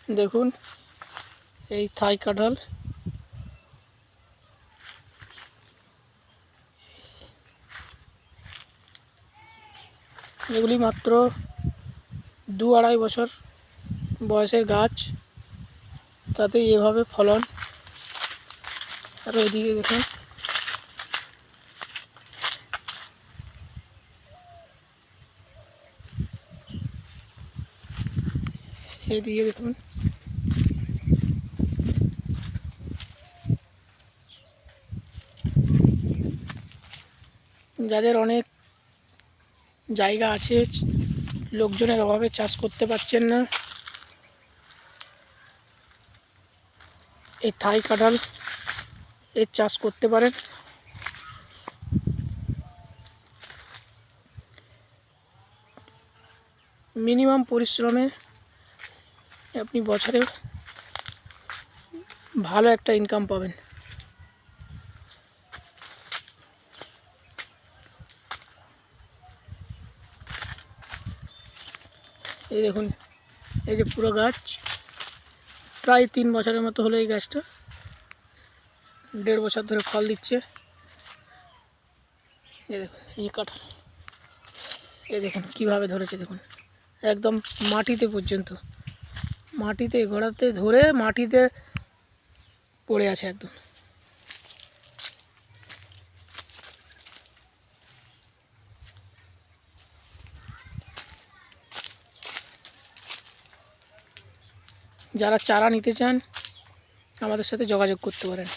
দেখুন এই থাই কাঁঠাল, এগুলি মাত্র 2-2.5 বছর বয়সের গাছ, তাতে এভাবে ফলন। আর এদিকে দেখুন এদিকে দেখুন যাদের অনেক জায়গা আছে, লোকজনের অভাবে চাষ করতে পারছেন না, এই থাই কাঁঠাল এর চাষ করতে পারেন। মিনিমাম পরিশ্রমে আপনি বছরে ভালো একটা ইনকাম পাবেন। এই দেখুন, এই যে পুরো গাছ, প্রায় 3 বছরের মতো হলো এই গাছটা, 1.5 বছর ধরে ফল দিচ্ছে। এই দেখুন এই কাঁঠাল, এই দেখুন কীভাবে ধরেছে, দেখুন একদম মাটিতে পর্যন্ত, মাটিতে গোড়াতে ধরে মাটিতে পড়ে আছে একদম। যারা চারা নিতে চান আমাদের সাথে যোগাযোগ করতে পারেন।